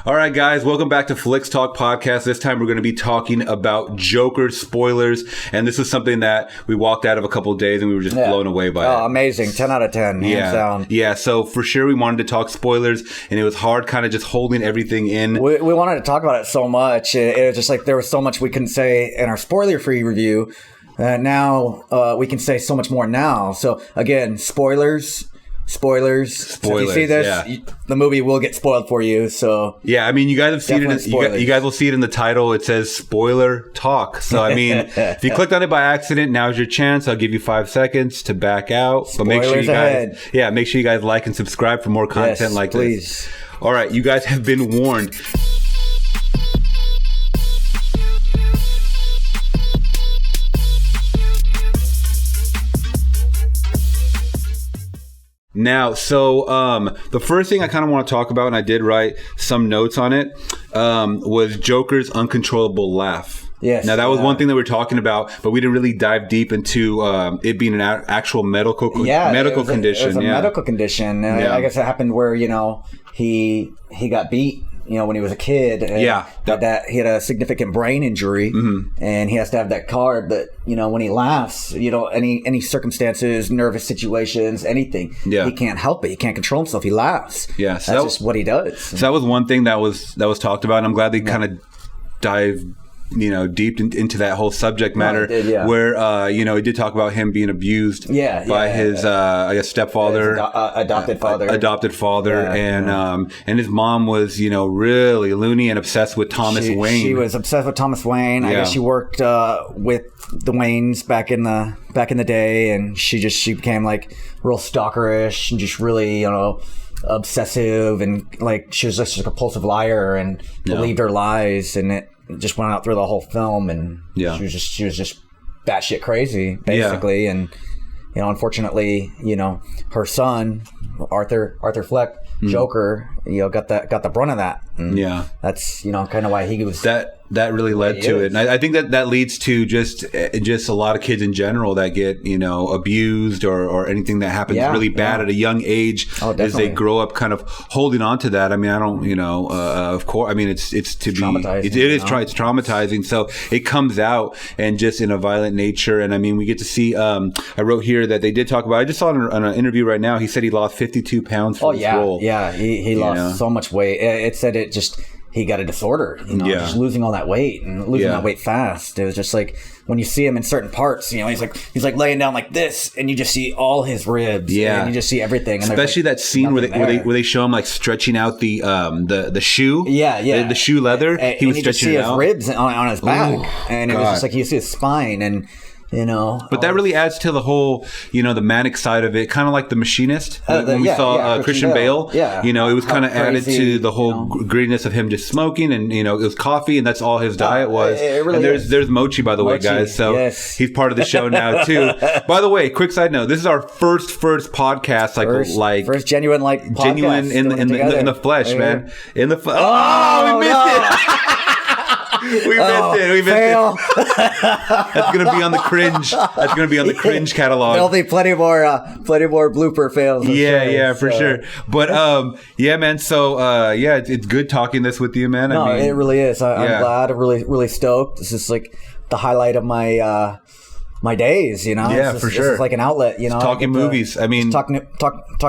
All right, guys, welcome back to Flicks Talk Podcast. This time we're going to be talking about Joker spoilers, and this is something that we walked out of a couple of days and we were just blown away by it. Oh, amazing. 10 out of 10, hands down. Yeah, so for sure we wanted to talk spoilers, and it was hard kind of just holding everything in. We wanted to talk about it so much. It was just like there was so much we couldn't say in our spoiler-free review. Now we can say so much more now. So, again, Spoilers. So if you see this, the movie will get spoiled for you. So yeah, I mean, you guys have seen it. You guys will see it in the title. It says spoiler talk. So I mean, if you clicked on it by accident, now's your chance. I'll give you 5 seconds to back out. But make sure you guys, make sure you guys like and subscribe for more content like this. All right, you guys have been warned. Now, so the first thing I kind of want to talk about, and I did write some notes on it, was Joker's uncontrollable laugh. Yes. Now, that was one thing that we were talking about, but we didn't really dive deep into it being an actual medical condition. It was a medical condition. I guess it happened where, he got beat. When he was a kid, that he had a significant brain injury, and he has to have that card. But when he laughs, any circumstances, nervous situations, anything, he can't help it. He can't control himself. He laughs. Yeah, so that's just what he does. So that was one thing that was talked about, and I'm glad they kind of dived deep into that whole subject matter, where he did talk about him being abused by his I guess stepfather, adopted father, and his mom was really loony and obsessed with Thomas Wayne. She was obsessed with Thomas Wayne. I guess she worked with the Waynes back in the day, and she became like real stalkerish and just really obsessive, and like she was just a compulsive liar and believed her lies, and it just went out through the whole film, and she was just batshit crazy, basically. And unfortunately, her son Arthur Fleck, Joker, got the brunt of that. And that's kind of why he was that really led to it. And I think that leads to just a lot of kids in general that get abused or anything that happens really bad at a young age, as they grow up kind of holding on to that. I mean, I don't of course, I mean, it's to be traumatizing. It's traumatizing. So it comes out and just in a violent nature. And I mean, we get to see. I wrote here that they did talk about. I just saw on an interview right now. He said he lost 52 pounds for this role. Yeah, he lost so much weight. It said it just. He got a disorder, just losing all that weight and losing that weight fast. It was just like when you see him in certain parts, he's like laying down like this, and you just see all his ribs, and you just see everything. And especially that scene where they show him like stretching out the shoe, the shoe leather. He was stretching it out. You see his ribs on his back, and it was just like you see his spine and. But that really adds to the whole, the manic side of it, kind of like The Machinist when we saw Christian Bale. It was kind of added to the whole grittiness of him just smoking, and it was coffee, and that's all his diet was. Really and there's Mochi, by the way, guys. So he's part of the show now too. By the way, quick side note: this is our first podcast, first genuine podcast in the flesh, man. In the we missed it. We missed it. That's gonna be on the cringe. That's gonna be on the cringe catalog. There'll be plenty more blooper fails. For sure. But man. So it's good talking this with you, man. It really is. I'm glad. I'm really stoked. This is like the highlight of my days, for sure. This is like an outlet, talking movies. I mean, talk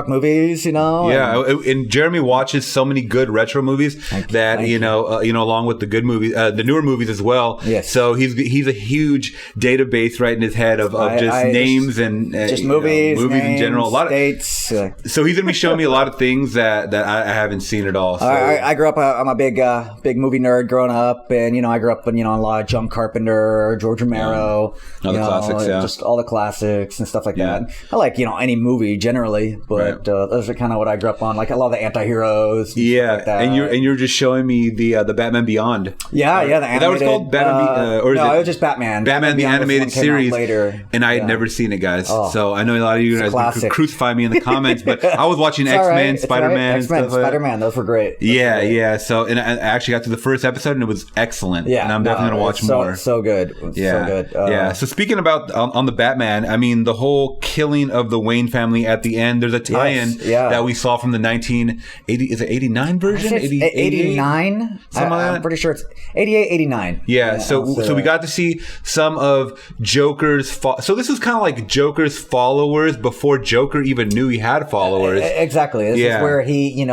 movies, and Jeremy watches so many good retro movies that along with the good movies, the newer movies as well. Yes. So he's a huge database right in his head of just names and just movies names, in general. A lot dates. So he's gonna be showing me a lot of things that I haven't seen at all. So. I grew up. I'm a big movie nerd growing up, and I grew up in a lot of John Carpenter, George Romero. Just all the classics and stuff like that. I like any movie generally, but those are kind of what I grew up on. Like a lot of the anti-heroes. Like that. And you're just showing me the Batman Beyond. The animated. That was called Batman. It was just Batman. Batman the animated series. Later, and I had never seen it, guys. So I know a lot of you guys could crucify me in the comments, but I was watching X-Men, Spider-Man, Spider-Man. Those were great. So and I actually got to the first episode and it was excellent. And I'm definitely gonna watch more. So good. So good. So speaking about about on the Batman, I mean, the whole killing of the Wayne family at the end, there's a tie-in that we saw from the 1980, is it 89 version? 89? I'm pretty sure it's 88, 89. Yeah, so we got to see some of Joker's... So this was kind of like Joker's followers before Joker even knew he had followers. Exactly. This is where he,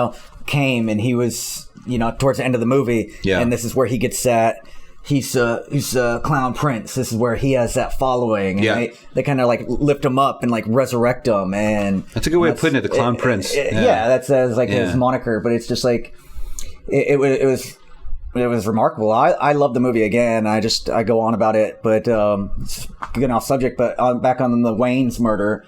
came, and he was, towards the end of the movie. Yeah. And this is where he gets that... He's a clown prince. This is where he has that following. And they kind of like lift him up and like resurrect him. And that's a good way of putting it, the clown prince. That's his moniker. But it's just like it was remarkable. I love the movie again. I go on about it, but it's getting off subject. But back on the Wayne's murder,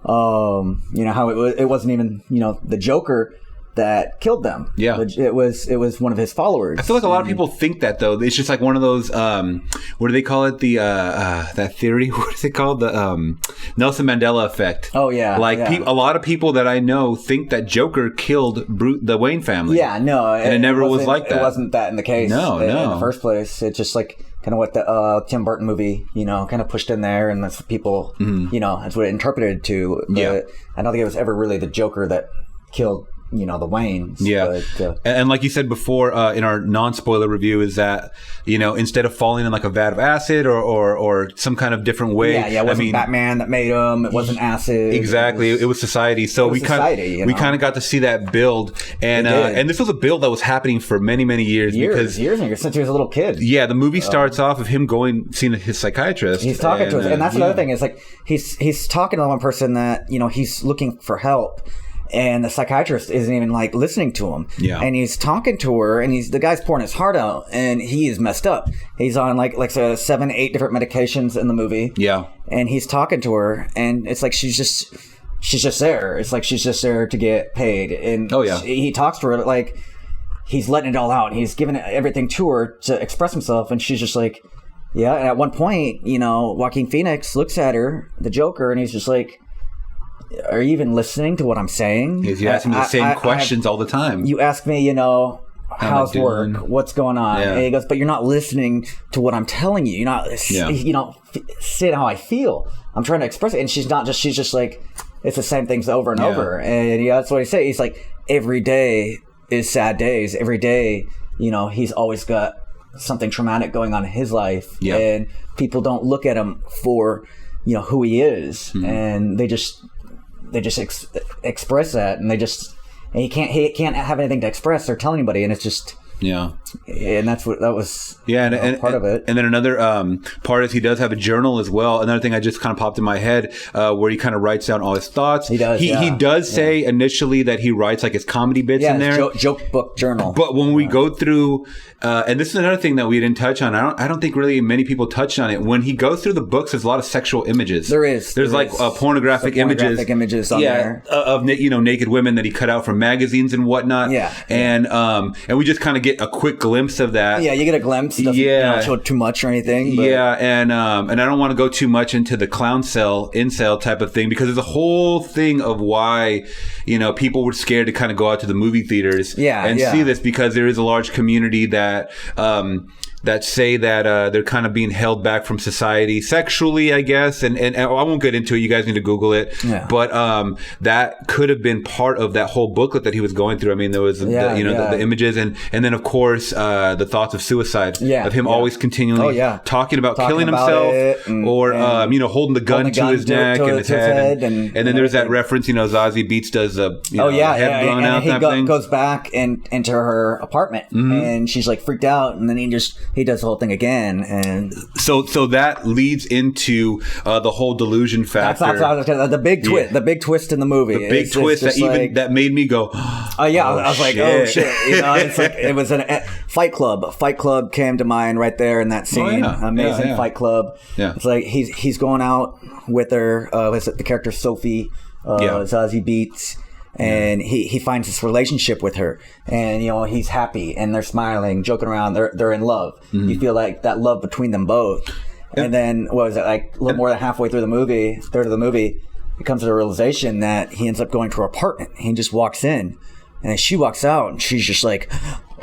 how it wasn't even the Joker that killed them. Yeah, it was one of his followers. I feel like a lot of people think that, though. It's just like one of those what do they call it, the that theory, what is it called, the Nelson Mandela effect. Oh yeah, like a lot of people that I know think that Joker killed the Wayne family. Yeah, no, and it never was like that. It wasn't that in the case. No, in the first place. It's just like kind of what the Tim Burton movie kind of pushed in there, and that's what people that's what it interpreted to. But I don't think it was ever really the Joker that killed the Waynes. Yeah. But, and like you said before in our non-spoiler review, is that, instead of falling in like a vat of acid or some kind of different way. Yeah, it wasn't Batman that made him. It wasn't acid. Exactly. It was society. So we kind of got to see that build. And this was a build that was happening for many, many years. Years since he was a little kid. Yeah, the movie starts off of him seeing his psychiatrist. He's talking to us. And that's another thing. It's like he's talking to one person that, he's looking for help. And the psychiatrist isn't even like listening to him. Yeah. And he's talking to her, and the guy's pouring his heart out, and he is messed up. He's on like 7, 8 different medications in the movie. Yeah. And he's talking to her, and it's like she's just there. It's like she's just there to get paid. And he talks to her like he's letting it all out. He's giving everything to her to express himself, and she's just like, yeah. And at one point, Joaquin Phoenix looks at her, the Joker, and he's just like, are you even listening to what I'm saying? He's asking me the same questions all the time. You ask me, how's work? What's going on? Yeah. And he goes, but you're not listening to what I'm telling you. You're not, saying how I feel. I'm trying to express it. And she's just like, it's the same things over and over. And that's what he said. He's like, every day is sad days. Every day, he's always got something traumatic going on in his life. Yeah. And people don't look at him for, who he is. Mm-hmm. And they just express that, and he can't have anything to express or tell anybody, and it's just and that was part of it. And then another part is he does have a journal as well. Another thing I just kind of popped in my head where he kind of writes down all his thoughts. He does. He does say initially that he writes like his comedy bits in there, joke book journal. But when we go through, and this is another thing that we didn't touch on. I don't think really many people touched on it. When he goes through the books, there's a lot of sexual images. There's pornographic images on there of naked women that he cut out from magazines and whatnot. Yeah, and we just kind of get a quick glimpse of that. Yeah, you get a glimpse. Doesn't show too much or anything. But. Yeah, and I don't want to go too much into the incel type of thing, because there's a whole thing of why people were scared to kind of go out to the movie theaters and see this, because there is a large community that say that they're kind of being held back from society sexually, I guess. And I won't get into it. You guys need to Google it. Yeah. But that could have been part of that whole booklet that he was going through. I mean, there was the images and then, of course, the thoughts of suicide, of him always continually talking about killing himself or holding the gun to his neck and his head. And then there's that reference, Zazie Beetz does a head blown out type thing. He goes back into her apartment, and she's like freaked out, and then he does the whole thing again, and so that leads into the whole delusion factor. That's the big twist. The big twist in the movie. The big twist that made me go, I was like, oh shit! It's like it was a Fight Club. Fight Club came to mind right there in that scene. Amazing Fight Club. Yeah, it's like he's going out with her. Was it the character Sophie? Zazie Beetz. And he finds this relationship with her, and he's happy, and they're smiling, joking around. They're in love. Mm-hmm. You feel like that love between them both. And then what was it, like a little more than halfway through the movie, third of the movie, it comes to the realization that he ends up going to her apartment. He just walks in, and she walks out, and she's just like,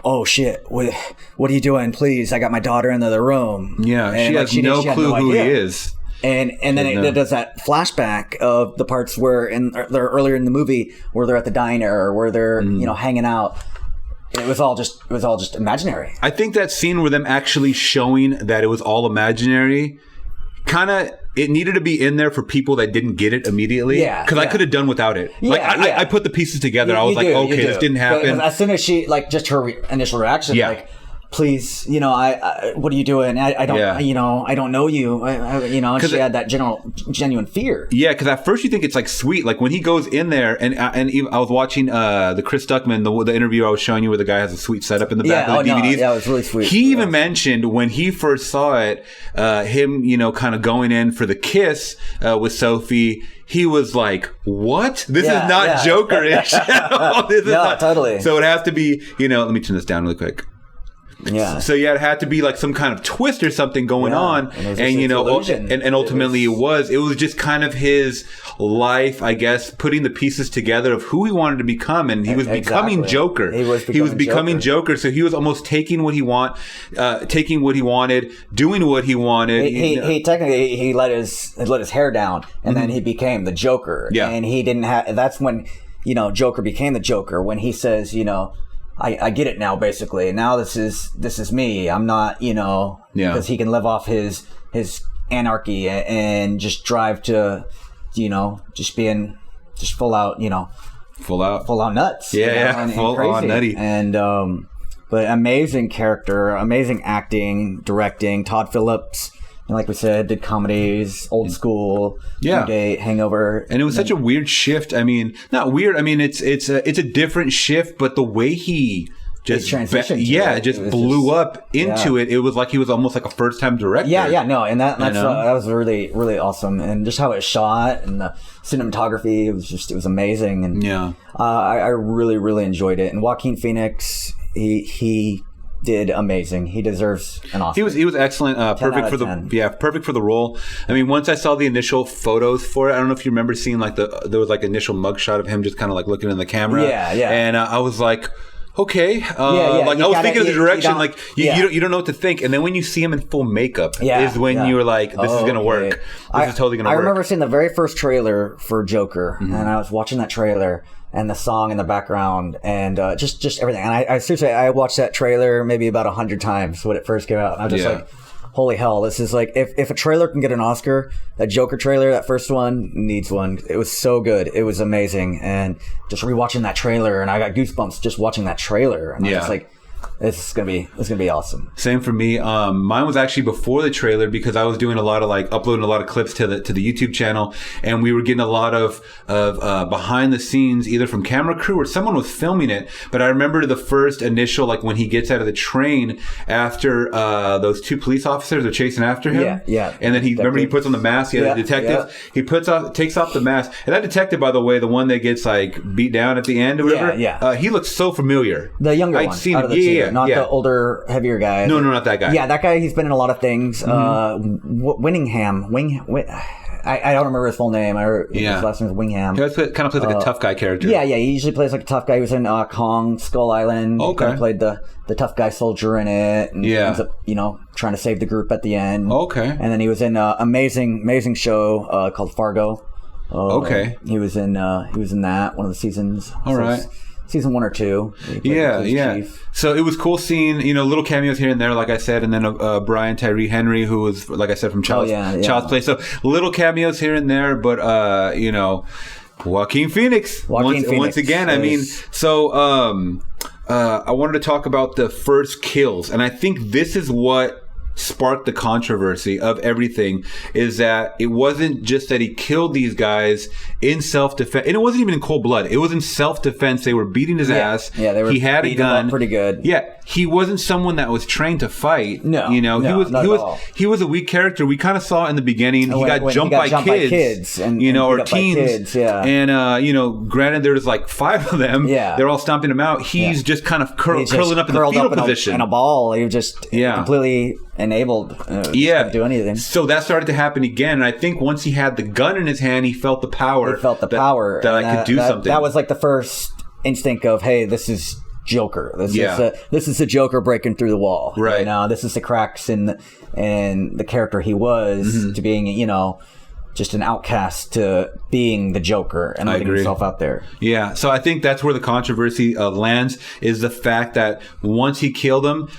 oh shit, what are you doing? Please, I got my daughter in the other room. Yeah, and she has no clue who he is. And then it does that flashback of the parts where they're earlier in the movie where they're at the diner, where they're hanging out. It was all just imaginary. I think that scene where them actually showing that it was all imaginary, kind of, it needed to be in there for people that didn't get it immediately. Yeah, because I could have done without it. Yeah, I put the pieces together. I was like, okay, this didn't happen. But as soon as she just her initial reaction, like, please, I what are you doing? I don't, I don't know you. And she had that genuine fear. Yeah, because at first you think it's like sweet, like when he goes in there, and I was watching the Chris Stuckman, the interview I was showing you, where the guy has a sweet setup in the back of the DVDs. Yeah, it was really sweet. He even mentioned when he first saw it, him, kind of going in for the kiss with Sophie. He was like, "What? This is not Joker-ish." Totally. So it has to be, let me turn this down really quick. Yeah. So it had to be like some kind of twist or something going on, and ultimately it was just kind of his life, I guess, putting the pieces together of who he wanted to become, and he was becoming Joker. He was becoming Joker. So he was almost taking what he wanted, doing what he wanted. He technically he let his hair down, and then he became the Joker. Yeah, and he didn't have. That's when Joker became the Joker, when he says I get it now, basically. And now this is me. I'm not, because he can live off his anarchy and just drive to, just being just full out nuts. Yeah, full on nutty. And but amazing character, amazing acting, directing. Todd Phillips, like we said, did comedies, Old School, New Date, Hangover, and it was such a weird shift. I mean, not weird. I mean, it's a different shift, but the way he just blew up into it. It was like he was almost like a first time director. And that was really, really awesome, and just how it shot and the cinematography. It was amazing, and I really, really enjoyed it. And Joaquin Phoenix, he did amazing. He deserves an Oscar. He was excellent. Perfect for the role. I mean, once I saw the initial photos for it, I don't know if you remember seeing there was like initial mugshot of him just kind of like looking in the camera. Yeah. And I was like, okay. I was thinking of the direction. You don't know what to think. And then when you see him in full makeup is when you were like, this is going to work. This is totally going to work. I remember seeing the very first trailer for Joker, and I was watching that trailer and the song in the background and just everything. And I seriously, I watched that trailer maybe about 100 times when it first came out. And I was just like, holy hell, this is like, if a trailer can get an Oscar, that Joker trailer, that first one, needs one. It was so good. It was amazing. And just rewatching that trailer, and I got goosebumps just watching that trailer. And I was like, This is gonna be awesome. Same for me. Mine was actually before the trailer because I was doing a lot of uploading a lot of clips to the YouTube channel, and we were getting a lot of behind the scenes either from camera crew or someone was filming it. But I remember the first initial when he gets out of the train after those two police officers are chasing after him. Yeah. And then he puts on the mask. The detective. Yeah. He takes off the mask, and that detective, by the way, the one that gets beat down at the end or whatever. He looks so familiar. The younger one. Seen out of the two. Not the older, heavier guy. No, not that guy. Yeah, that guy, he's been in a lot of things. Winningham. I don't remember his full name. His last name is Wingham. He kind of plays like a tough guy character. Yeah, he usually plays like a tough guy. He was in Kong, Skull Island. Okay. He kind of played the tough guy soldier in it. And ends up, trying to save the group at the end. Okay. And then he was in an amazing show called Fargo. Okay. He was in that, one of the seasons. All right. Season 1 or 2. Chief. So it was cool seeing, little cameos here and there, like I said, and then Brian Tyree Henry, who was, like I said, from Child's Play. So little cameos here and there, but, Joaquin Phoenix. Once again, I mean, so I wanted to talk about the first kills, and I think this is what sparked the controversy of everything, is that it wasn't just that he killed these guys in self-defense, and it wasn't even in cold blood. It was in self-defense. They were beating his ass. Yeah, they were. He had a gun, pretty good. Yeah, he wasn't someone that was trained to fight. No, he was a weak character. We kind of saw in the beginning. He got jumped by kids, or teens. And granted, there's 5 of them. Yeah, they're all stomping him out. He's just kind of curling up in the fetal position in a ball. He was just completely enabled to do anything. So that started to happen again, and I think once he had the gun in his hand, he felt the power. That I could do something. That was the first instinct of, hey, this is Joker. This is the Joker breaking through the wall. Right. You know, this is the cracks in the character he was to being, you know, just an outcast to being the Joker and letting himself out there. Yeah. So I think that's where the controversy lands, is the fact that once he killed him,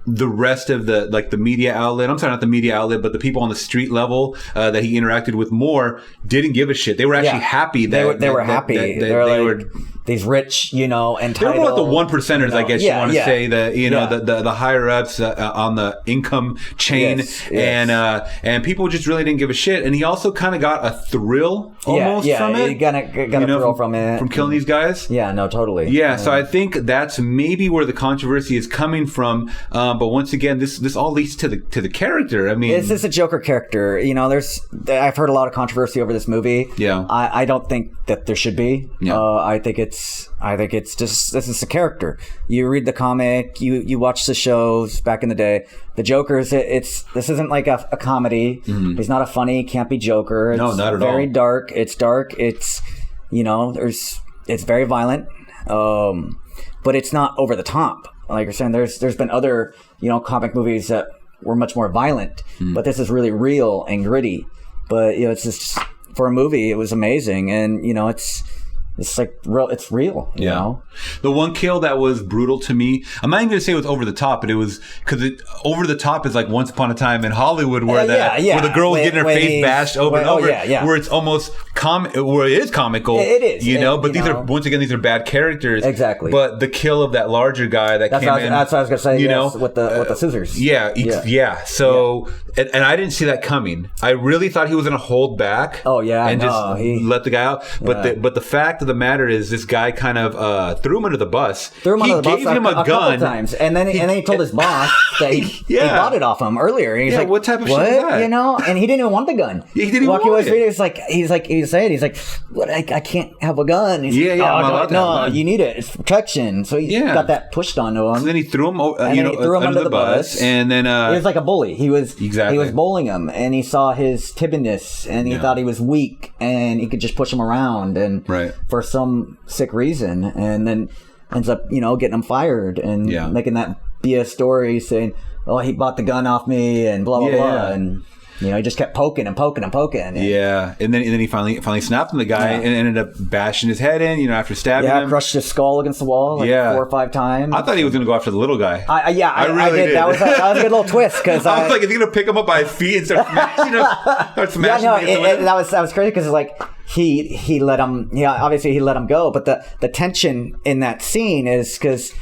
the rest of the media outlet, I'm sorry, not the media outlet, but the people on the street level that he interacted with more didn't give a shit. They were actually happy that they were happy. They were these rich, you know, entitled. They were about the one percenters, you know, I guess you want to say, that, you know, the higher ups on the income chain, and people just really didn't give a shit. And he also kind of got a thrill almost from it. He got a thrill from it, from killing these guys. Yeah, no, totally. Yeah, so I think that's maybe where the controversy is coming from. But once again, this all leads to the character. I mean, this is a Joker character. You know, I've heard a lot of controversy over this movie. Yeah, I don't think that there should be. Yeah. I think it's just, this is a character. You read the comic, you watch the shows back in the day. The Joker this isn't like a comedy. Mm-hmm. He's not a funny, campy Joker. No, not at all. Very dark. It's dark. It's, you know, it's very violent. But it's not over the top. Like you're saying, there's been other, you know, comic movies that were much more violent, but this is really real and gritty. But, you know, it's just, for a movie, it was amazing. And, you know, it's like real. It's real. You know? The one kill that was brutal to me, I'm not even going to say it was over the top, but it was, because over the top is like Once Upon a Time in Hollywood, where where the girl was getting her face bashed over and over, where it's almost where it is comical. It is, you know. But these are bad characters. Exactly. But the kill of that larger guy that came in, that's what I was going to say. You know, with the scissors. Yeah. So, and I didn't see that coming. I really thought he was going to hold back. Oh yeah, and just let the guy out. But the fact of the matter is, this guy kind of threw him under the bus. He gave him a gun couple times, and then he told his boss that he bought it off him earlier. And he's like, "What type of shit is that?" You know, and he didn't even want the gun. He didn't want it. He's like, "What? I can't have a gun." He's no, you need it. It's protection. So he got that pushed onto him. So then he threw him, under the bus, and then he was like a bully. He was bullying him, and he saw his timidness, and he thought he was weak, and he could just push him around, and for some sick reason, and then ends up, you know, getting him fired and making that BS story saying, "Oh, he bought the gun off me," and blah blah blah, and you know, he just kept poking and poking and poking. And, and then he finally snapped on the guy and ended up bashing his head in, you know, after stabbing him. Crushed his skull against the wall 4 or 5 times. I thought he was going to go after the little guy. I really did. That was a good little twist, because I was like, is he going to pick him up by his feet and start smashing him? That was crazy, because like he let him. Yeah, obviously he let him go, but the tension in that scene is because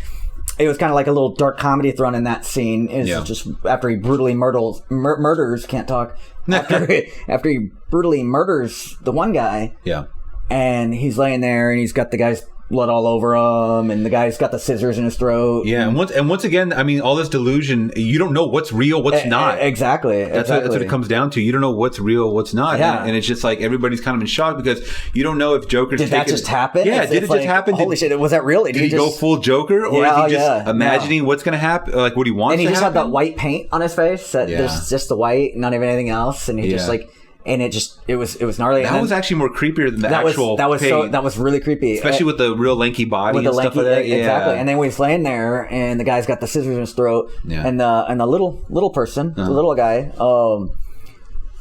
it was kind of like a little dark comedy thrown in that scene. Is just after he brutally murders. Can't talk. After he brutally murders the one guy. Yeah. And he's laying there, and he's got the guy's blood all over him, and the guy's got the scissors in his throat. Yeah, and once again, I mean, all this delusion, you don't know what's real, what's not. Exactly. That's what it comes down to. You don't know what's real, what's not. Yeah. And it's just like everybody's kind of in shock, because you don't know if Joker's Did that just happen? Yeah, did it just happen? Holy shit, was that real? Did he go full Joker? Or is he just imagining what's going to happen? Like, what he wants to happen? And he just had that white paint on his face. There's just the white, not even anything else. And he just like... And it was gnarly. That was actually more creepier than the actual paint. That was really creepy. Especially with the real lanky body and stuff like that. Exactly. And then when he's laying there, and the guy's got the scissors in his throat, and the little person, the little guy,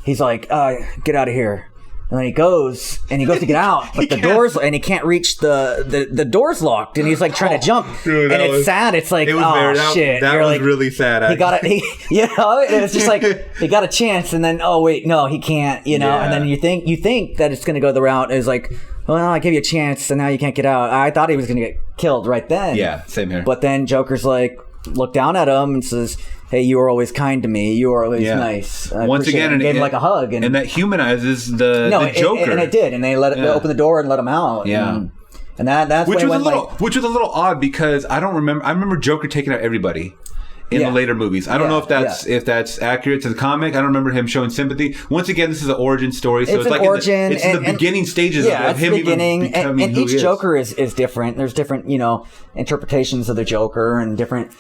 he's like, "Get out of here." And then he goes to get out, but the doors, and he can't reach the door's locked, and he's like trying to jump. Dude, and it's sad. It's like, shit. That was really sad. Actually. It's just like, he got a chance, and then, oh wait, no, he can't, you know. And then you think that it's going to go the route is like, well, I gave you a chance, and now you can't get out. I thought he was going to get killed right then. Yeah, same here. But then Joker's like, look down at him and says, "Hey, you were always kind to me. You were always nice." Once again, and gave him like a hug, and that humanizes the Joker. And it did, and they they opened the door and let him out. Yeah, and that's which was a little odd, because I remember Joker taking out everybody in the later movies. I don't know if that's accurate to the comic. I don't remember him showing sympathy. Once again, this is an origin story, so it's like origin, it's the beginning stages of him even becoming and each Joker is different. There's different, you know, interpretations of the Joker and different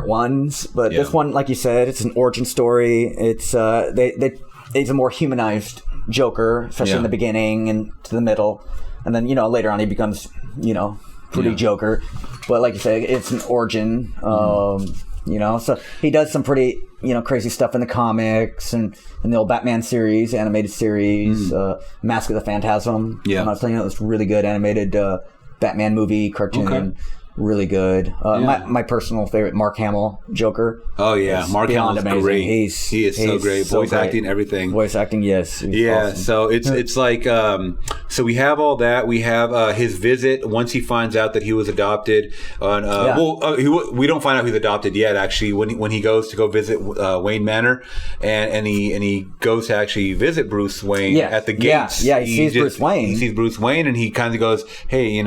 ones, but this one, like you said, it's an origin story. It's it's a more humanized Joker, especially in the beginning and to the middle, and then, you know, later on he becomes, you know, Joker. But like you say, it's an origin. You know, so he does some pretty, crazy stuff in the comics and in the old Batman series, animated series, Mask of the Phantasm. Yeah. I was telling you, it was really good animated Batman movie, cartoon. Okay. Really good. My personal favorite, Mark Hamill, Joker. Oh yeah, Mark Hamill's great. He is so great. Voice acting, everything. Voice acting, yes. Yeah. Awesome. So it's like so we have all that. We have his visit once he finds out that he was adopted. We don't find out he's adopted yet. Actually, when he goes to go visit Wayne Manor, and he goes to actually visit Bruce Wayne at the gates. Yeah. He sees Bruce Wayne. He sees Bruce Wayne, and he kind of goes, "Hey,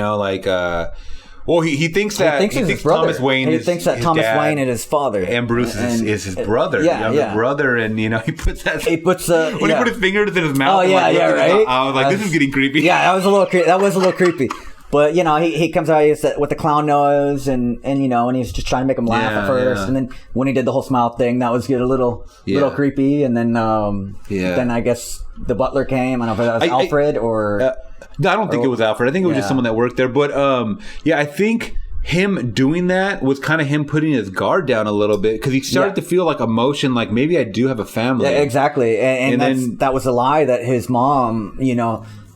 Well, he thinks Thomas Wayne is his Wayne and his father, and Bruce is his brother, younger brother, and he puts when he put his fingers in his mouth. Oh right. I was like, this is getting creepy. Yeah, that was a little creepy. But he comes out with the clown nose, and he's just trying to make him laugh at first, and then when he did the whole smile thing, that was a little creepy, and then I guess the butler came. I don't know if it was Alfred or. No, I don't think it was Alfred. I think it was just someone that worked there. But I think him doing that was kind of him putting his guard down a little bit because he started to feel like emotion, like maybe I do have a family. Yeah, exactly. And then that was a lie that his mom,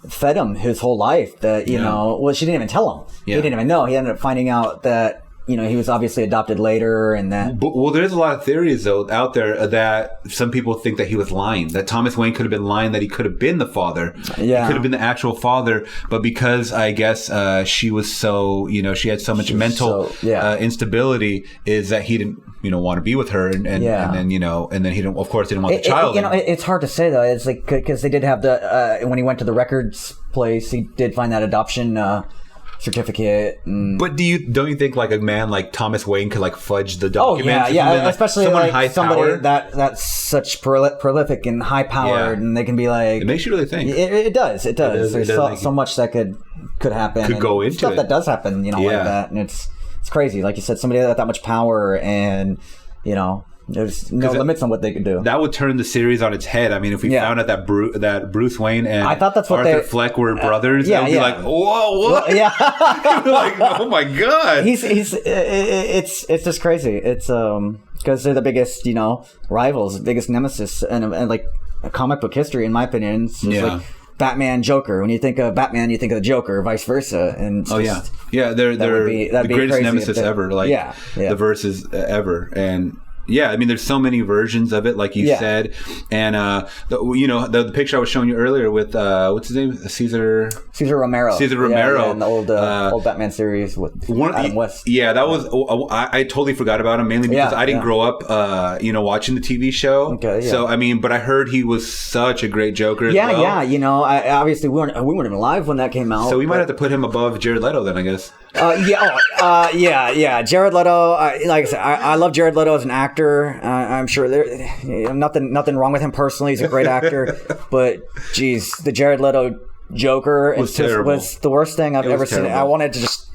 fed him his whole life. That she didn't even tell him. Yeah. He didn't even know. He ended up finding out that. He was obviously adopted later, and that. Well, there's a lot of theories though out there that some people think that he was lying. That Thomas Wayne could have been lying. That he could have been the father. Yeah, he could have been the actual father. But because I guess she was so, she had so much mental instability, is that he didn't, want to be with her, and then he didn't. Of course, didn't want the child. It's hard to say though. It's like because they did have the when he went to the records place, he did find that adoption. Certificate. But don't you think like a man like Thomas Wayne could like fudge the documents? Oh yeah, especially like somebody that's such prolific and high powered, and they can be like. It makes you really think. It does. There's so much that could happen. Could go into stuff that does happen, like that, and it's crazy. Like you said, somebody that much power, and there's no limits on what they could do. That would turn the series on its head. I mean, if we found out that Bruce Wayne and I thought that's what Arthur Fleck were brothers, it would be like, whoa, what? Well, yeah. Like, oh my god. It's just crazy. It's because they're the biggest, rivals, biggest nemesis, and like comic book history, in my opinion. It's just like Batman, Joker. When you think of Batman, you think of the Joker, vice versa. And they're the greatest nemesis ever. Like the verses ever, and. Yeah, I mean, there's so many versions of it, like you said, and the picture I was showing you earlier with what's his name, Caesar Romero, and the old Batman series with Adam West. Yeah, that was I totally forgot about him mainly because I didn't grow up, watching the TV show. Okay, so I mean, but I heard he was such a great Joker. As well. Obviously we weren't even alive when that came out, so we might have to put him above Jared Leto then, I guess. Jared Leto. Like I said, I love Jared Leto as an actor. I'm sure there's nothing wrong with him personally. He's a great actor, but geez, the Jared Leto Joker was the worst thing I've ever seen. I wanted to just.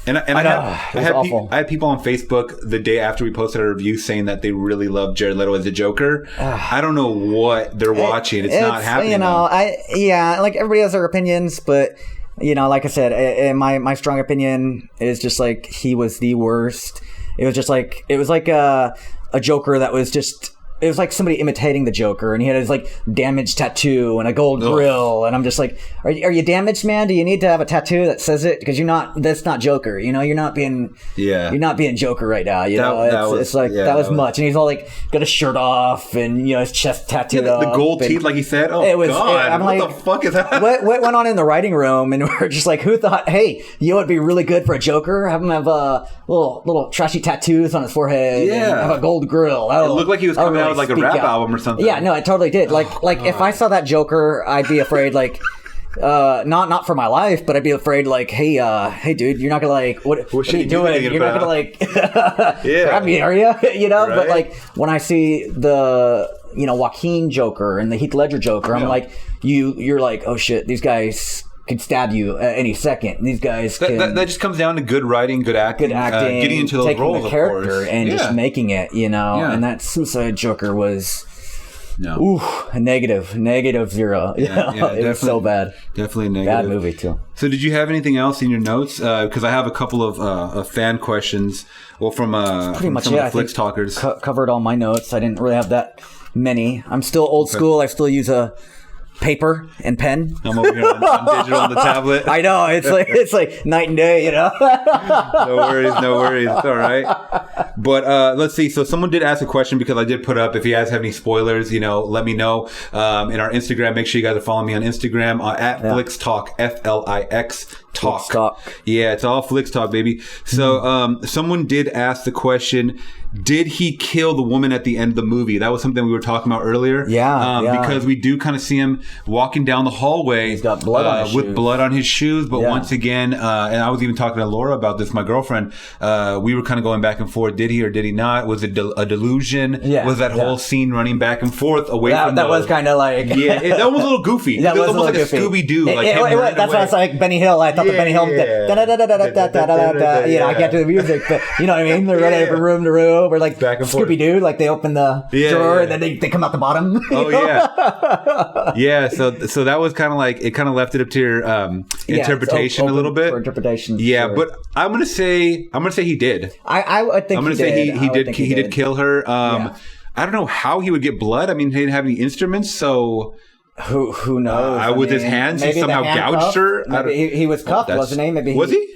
And I had people on Facebook the day after we posted our review saying that they really loved Jared Leto as a Joker. I don't know what they're watching. It's not happening. Like everybody has their opinions, but. Like I said, my strong opinion is just like he was the worst. It was like a Joker that was just. It was like somebody imitating the Joker, and he had his like damaged tattoo and a gold grill, and I'm just like, are you damaged, man? Do you need to have a tattoo that says it? Because that's not Joker. You're not being Joker right now. That was much, and he's all like got a shirt off and his chest tattooed up. The gold teeth, like he said. Oh God, what the fuck is that? What went on in the writing room? And we're just like, who thought? Hey, it'd be really good for a Joker. Have him have little trashy tattoos on his forehead. Yeah, and have a gold grill. It looked like he was coming out. Like a rap album or something. Yeah, no, it totally did. Like if I saw that Joker, I'd be afraid. Like, not for my life, but I'd be afraid. Like, hey, dude, you're not gonna like what are you doing? You're not gonna like grab me, are you? Right? But like when I see the Joaquin Joker and the Heath Ledger Joker, I'm like, you're like, oh shit, these guys could stab you at any second. These guys that just comes down to good writing, good acting, getting into those taking roles, the character, of course. And just making it, and that Suicide Joker was No. Ooh, negative 0. Yeah, it was so bad. Definitely negative. Bad movie too. So did you have anything else in your notes? Because I have a couple of fan questions. Well, from pretty much some of the Flix Talkers. Covered all my notes. I didn't really have that many. I'm still old school. I still use a paper and pen. I'm over here on digital on the tablet. I know, it's like night and day, you know. No worries. It's all right. But let's see. So someone did ask a question, because I did put up, if you guys have any spoilers, let me know. In our Instagram, make sure you guys are following me on Instagram at Flix Talk, FLIX Talk. Yeah, it's all Flix Talk, baby. So someone did ask the question, did he kill the woman at the end of the movie? That was something we were talking about earlier. Yeah. Because we do kind of see him walking down the hallway. He's got blood on his with shoes. blood on his shoes. But once again, and I was even talking to Laura about this, my girlfriend, we were kind of going back and forth. Did he or did he not? Was it a delusion? Yeah. Was that whole scene running back and forth away from that was kind of like... Yeah, that was a little goofy. That it was was almost like goofy. a Scooby-Doo. That's why it's like Benny Hill. I thought the Benny Hill... I can't do the music, but you know what I mean? They're running from room to room. Or like back and forth. Scooby-Doo, like they open the drawer and then they come out the bottom. Oh, yeah. Yeah, so that was kind of like, it kind of left it up to your interpretation a little bit. For interpretation. Yeah, sure. But I'm going to say he did. I think I'm going to say he did kill her. I don't know how he would get blood. I mean, he didn't have any instruments, so... Who knows? With his hands, he somehow gouged her. Maybe he was cuffed, wasn't he? Maybe was he?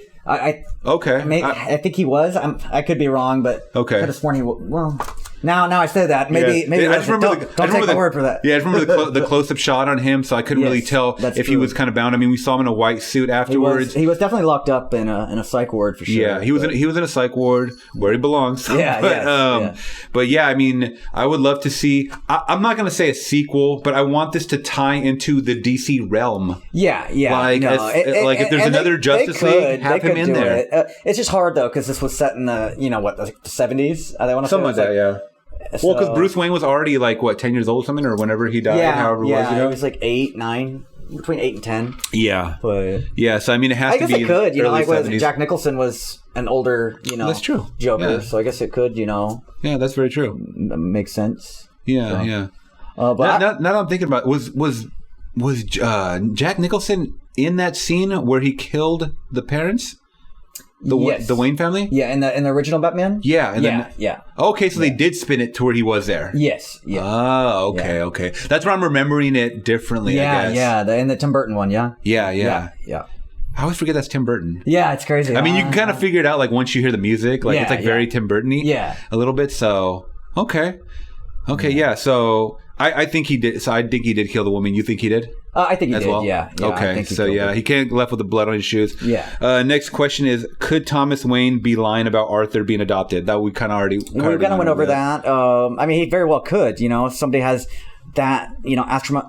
Okay. I think he was. I could be wrong, but I could have sworn he was. Well, now I say that. Maybe I just remember don't take my word for that. Yeah, I just remember the close-up shot on him, so I couldn't really tell if he was kind of bound. I mean, we saw him in a white suit afterwards. He was definitely locked up in a psych ward for sure. Yeah, he was in a psych ward where he belongs. Yeah, but yeah, I mean, I would love to see. I'm not going to say a sequel, but I want this to tie into the DC realm. Yeah. Like if there's another Justice League, have him in there. It's just hard though, because this was set in the the 70s. They want to something like that. Yeah. So, well, because Bruce Wayne was already like 10 years old or something, or whenever he died, however it was. He was like 8, 9, between 8 and 10. Yeah, but so I mean, it has to be. I guess it could. Like 70s. Jack Nicholson was an older, that's true. Joker, yeah. so I guess it could, Yeah, that's very true. Makes sense. Yeah, yeah. But now that I'm thinking about it, was Jack Nicholson in that scene where he killed the parents? The Wayne family? Yeah, in the original Batman? Yeah. Yeah. Okay, so they did spin it to where he was there. Yes. Yeah. Oh, okay. That's where I'm remembering it differently, I guess. Yeah, in the Tim Burton one, yeah? Yeah. I always forget that's Tim Burton. Yeah, it's crazy. I mean, you can kind of figure it out like once you hear the music. Like it's like very Tim Burton-y. Yeah. A little bit, so... Okay, so... I think he did. So I think he did kill the woman. You think he did? I think he did. Well? Yeah. Okay. He can't left with the blood on his shoes. Yeah. Next question is: could Thomas Wayne be lying about Arthur being adopted? That we kind of already. We kind of went over that. I mean, he very well could. If somebody has that,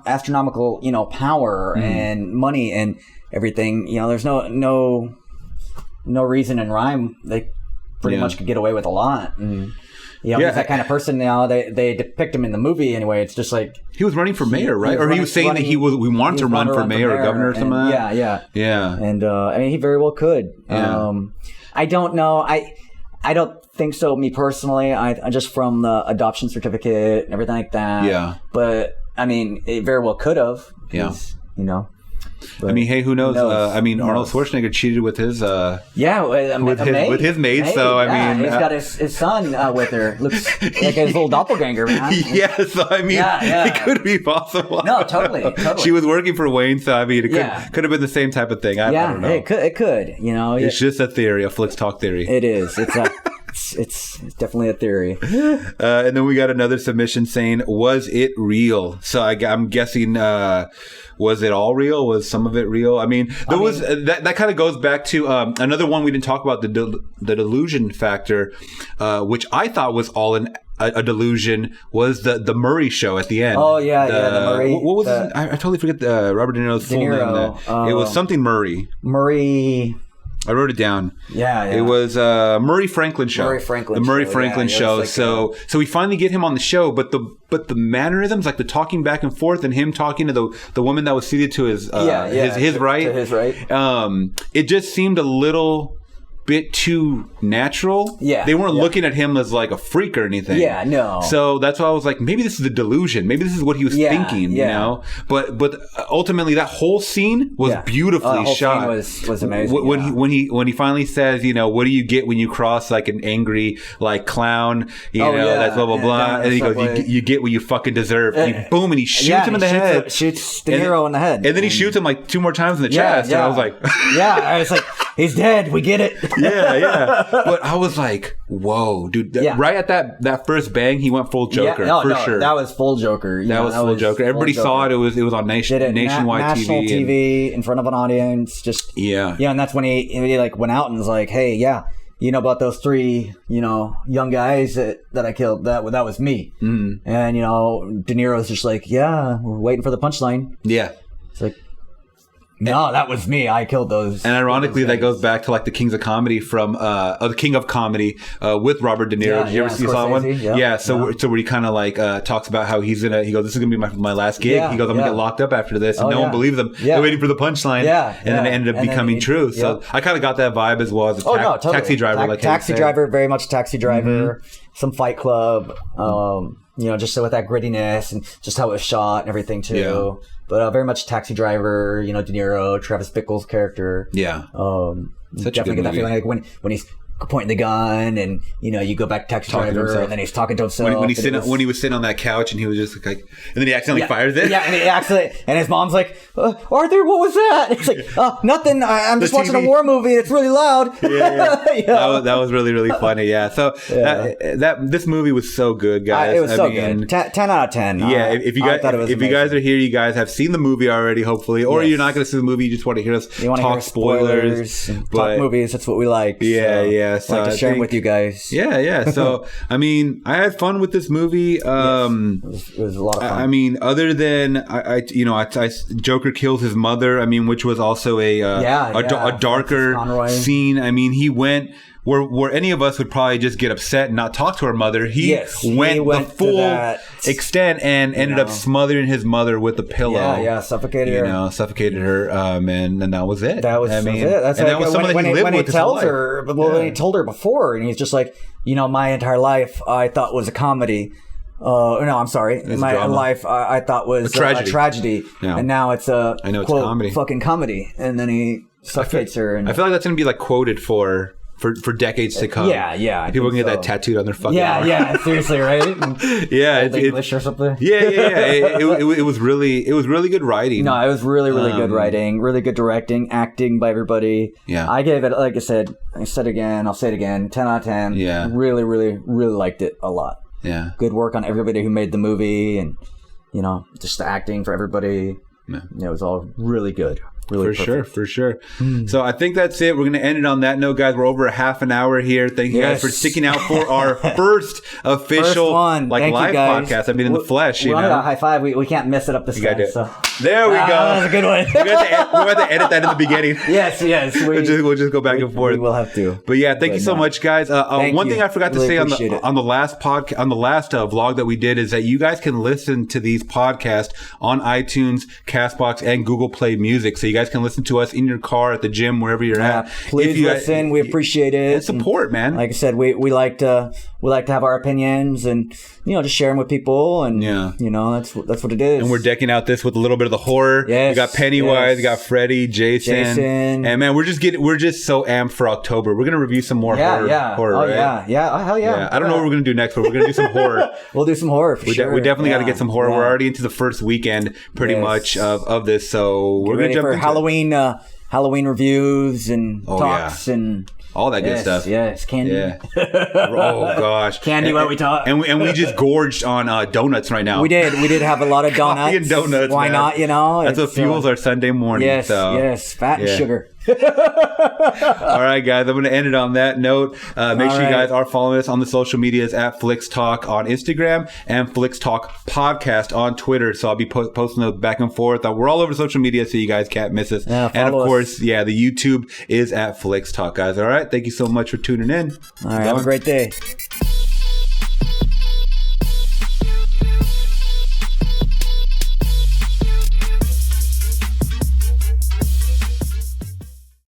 astronomical, power and money and everything. There's no reason in rhyme. They pretty much could get away with a lot. And, he's that kind of person. They depict him in the movie anyway. It's just like he was running for mayor, right? Or he was saying that we want to run for mayor or governor or something. Yeah. And I mean, he very well could. Yeah. I don't know. I don't think so. Me personally, I just from the adoption certificate and everything like that. Yeah. But I mean, it very well could have. Yeah. But I mean, hey, who knows? Arnold Schwarzenegger cheated with his with his maid. So I mean, he's got his son with her. Looks like his little doppelganger, man. Yes, I mean, it could be possible. No, totally. She was working for Wayne, so I mean, it could have been the same type of thing. I don't know. It could. It's just a theory, a Flix Talk theory. It is. It's definitely a theory. And then we got another submission saying, "Was it real?" So I'm guessing. Was it all real? Was some of it real? I mean, that kind of goes back to another one we didn't talk about, the delusion factor, which I thought was all a delusion, was the Murray show at the end. Oh yeah, the Murray. What was it? I totally forget Robert De Niro's full name. It was something Murray. I wrote it down. Yeah. It was Murray Franklin show. The Murray Franklin show. Like so we finally get him on the show, but the mannerisms, like the talking back and forth and him talking to the woman that was seated to his right. To his right. It just seemed a little bit too natural. Yeah. They weren't looking at him as like a freak or anything. Yeah, no. So that's why I was like, maybe this is a delusion. Maybe this is what he was thinking, you know? But ultimately that whole scene was beautifully shot. Scene was amazing. When he finally says, you know, what do you get when you cross like an angry like clown, you know, that's blah blah blah. And he goes, you get what you fucking deserve. And boom, and he shoots him in the head. Shoots De Niro in the head. And then he shoots him like 2 more times in the chest. And I was like, I was like, he's dead. We get it. yeah. But I was like, whoa, dude. Right at that first bang, he went full Joker for sure. That was full Joker. That was full Joker. Everybody saw it. It was on nationwide national TV in front of an audience. Just and that's when he like went out and was like, hey, you know about those 3, you know, young guys that I killed? That was me. Mm-hmm. And, you know, De Niro's just like, we're waiting for the punchline. Yeah. It's like, no, that was me. I killed those. And ironically, that goes back to like the Kings of Comedy from the King of Comedy with Robert De Niro. Did you ever see that one? Yeah. So where he kind of like talks about how he goes, this is gonna be my last gig. He goes, I'm gonna get locked up after this, and no one believes him. They're waiting for the punchline. And then it ended up becoming true. So I kind of got that vibe as well as a Taxi Driver. Taxi Driver, very much Taxi Driver. Mm-hmm. Some Fight Club. You know, just so with that grittiness and just how it was shot and everything too. Yeah. But very much Taxi Driver, you know, De Niro, Travis Bickle's character. Yeah. Definitely get that feeling like when he's pointing the gun and, you know, you go back to Taxi Driver and then he's talking to himself. When he was sitting on that couch and he was just like, and then he accidentally fires it. Yeah, and his mom's like, Arthur, what was that? It's like, nothing. I'm just watching a war movie. It's really loud. Yeah. That was really, really funny. Yeah. So this movie was so good, guys. It was so good. 10 out of 10. Yeah. If you guys are here, you guys have seen the movie already, hopefully, or you're not going to see the movie. You just want to hear us talk spoilers. Talk movies. That's what we like. Yeah. So I like to share them with you guys. Yeah. So, I mean, I had fun with this movie. It was a lot of fun. I mean, other than Joker kills his mother. I mean, which was also a darker scene. I mean, he went where any of us would probably just get upset and not talk to our mother. He went the full extent and ended up smothering his mother with a pillow. Suffocated her. Suffocated her, and that was it. That was it. That's and that was someone that he lived with his whole life. When he told her before, and he's just like, you know, my entire life I thought was a comedy. No, I'm sorry. My life I thought was a tragedy. Yeah. And now it's a quote, comedy. Fucking comedy. And then he suffocates her. And I feel like that's going to be like quoted for decades to come. Yeah. People can get that tattooed on their fucking arm. Yeah, seriously, right? It's English or something. Yeah. It was really good writing. No, it was really good writing, really good directing, acting by everybody. Yeah. I gave it, like I said again, I'll say it again, 10 out of 10. Yeah. Really, really, really liked it a lot. Yeah. Good work on everybody who made the movie, and, you know, just the acting for everybody. Yeah. It was all really good. Really for sure. So I think that's it. We're going to end it on that note, guys. We're over a half an hour here. Thank you guys for sticking out for our first official live podcast. I mean, in the flesh. We wanted a high five. We can't mess it up this time. So. There we go. That was a good one. We're going to edit that in the beginning. Yes. We'll just go back and forth. We will have to. But yeah, thank you so much, guys. One thing I forgot to say on the last podcast, on the last vlog that we did, is that you guys can listen to these podcasts on iTunes, Castbox, and Google Play Music. So you guys can listen to us in your car, at the gym, wherever you're at. Please listen. We appreciate it. And support, man. Like I said, we like to have our opinions and, you know, just share them with people. And you know, that's what it is. And we're decking out this with a little bit of the horror. Yes, we got Pennywise, we got Freddy, Jason, and man, we're just so amped for October. We're gonna review some more horror. Right? Hell yeah. I don't know what we're gonna do next, but we're gonna do some horror. We'll do some horror for sure. We definitely got to get some horror. We're already into the first weekend pretty much of this, so we're gonna jump into Halloween reviews and talks and all that good stuff. Yes, candy. Yeah. Oh gosh, candy while we talk. And we just gorged on donuts right now. We did have a lot of donuts. Coffee and donuts. Why not? You know, that's what fuels our Sunday morning. Yes, fat and sugar. All right, guys. I'm going to end it on that note. Make sure you guys are following us on the social medias at Flix Talk on Instagram and Flix Talk Podcast on Twitter. So I'll be posting those back and forth. We're all over social media, so you guys can't miss us. Yeah, and of course, the YouTube is at Flix Talk, guys. All right. Thank you so much for tuning in. All right. Have a great day.